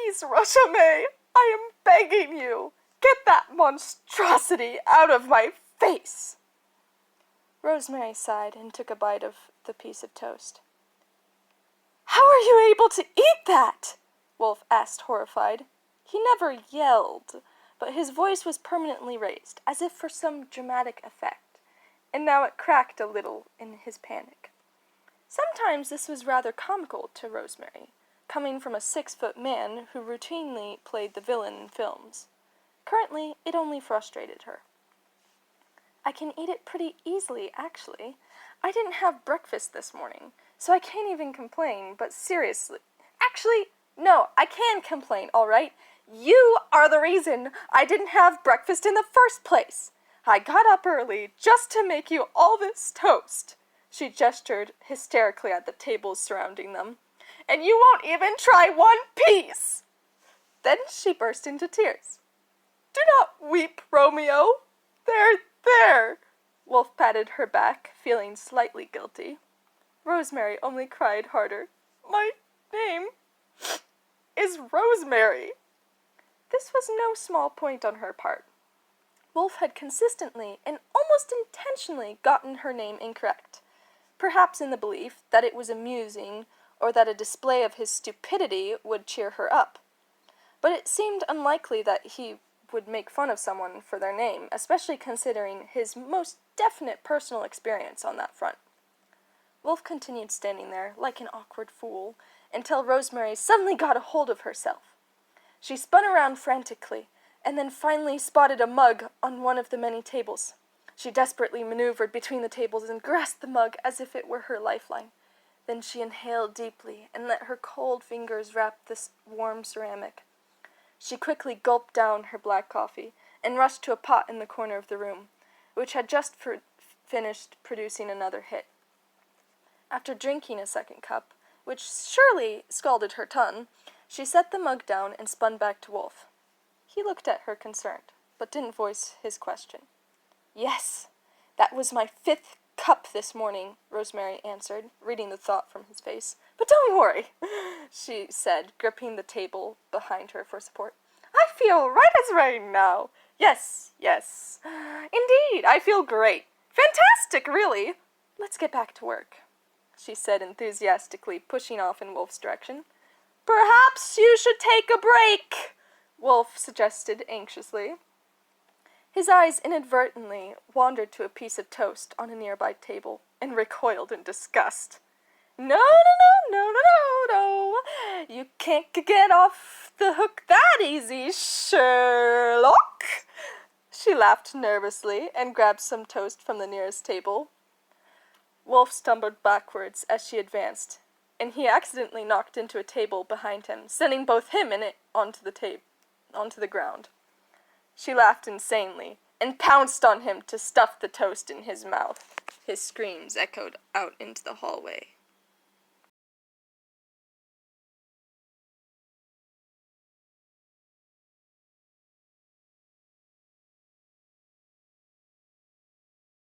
Please, Rashomei, I am begging you, get that monstrosity out of my face. Rosemary sighed and took a bite of the piece of toast. How are you able to eat that? Wolf asked, horrified. He never yelled, but his voice was permanently raised, as if for some dramatic effect, and now it cracked a little in his panic. Sometimes this was rather comical to Rosemary, coming from a 6-foot man who routinely played the villain in films. Currently, it only frustrated her. I can eat it pretty easily, actually. I didn't have breakfast this morning, so I can't even complain, but seriously. Actually, no, I can complain, all right? You are the reason I didn't have breakfast in the first place. I got up early just to make you all this toast. She gestured hysterically at the tables surrounding them. And you won't even try one piece. Then she burst into tears. Do not weep, Romeo. There. Wolf patted her back, feeling slightly guilty. Rosemary only cried harder. My name is Rosemary. This was no small point on her part. Wolf had consistently and almost intentionally gotten her name incorrect, perhaps in the belief that it was amusing or that a display of his stupidity would cheer her up. But it seemed unlikely that he would make fun of someone for their name, especially considering his most definite personal experience on that front. Wolf continued standing there, like an awkward fool, until Rosemary suddenly got a hold of herself. She spun around frantically, and then finally spotted a mug on one of the many tables. She desperately maneuvered between the tables and grasped the mug as if it were her lifeline. Then she inhaled deeply and let her cold fingers wrap this warm ceramic. She quickly gulped down her black coffee and rushed to a pot in the corner of the room, which had just finished producing another hit. After drinking a second cup, which surely scalded her tongue, she set the mug down and spun back to Wolf. He looked at her concerned, but didn't voice his question. Yes, that was my 5th cup this morning, Rosemary answered, reading the thought from his face. But don't worry, she said, gripping the table behind her for support. I feel right as rain now. Yes. Indeed, I feel great. Fantastic, really. Let's get back to work, she said enthusiastically, pushing off in Wolf's direction. Perhaps you should take a break, Wolf suggested anxiously. His eyes inadvertently wandered to a piece of toast on a nearby table and recoiled in disgust. No. You can't get off the hook that easy, Sherlock. She laughed nervously and grabbed some toast from the nearest table. Wolf stumbled backwards as she advanced, and he accidentally knocked into a table behind him, sending both him and it onto the ground. She laughed insanely and pounced on him to stuff the toast in his mouth. His screams echoed out into the hallway.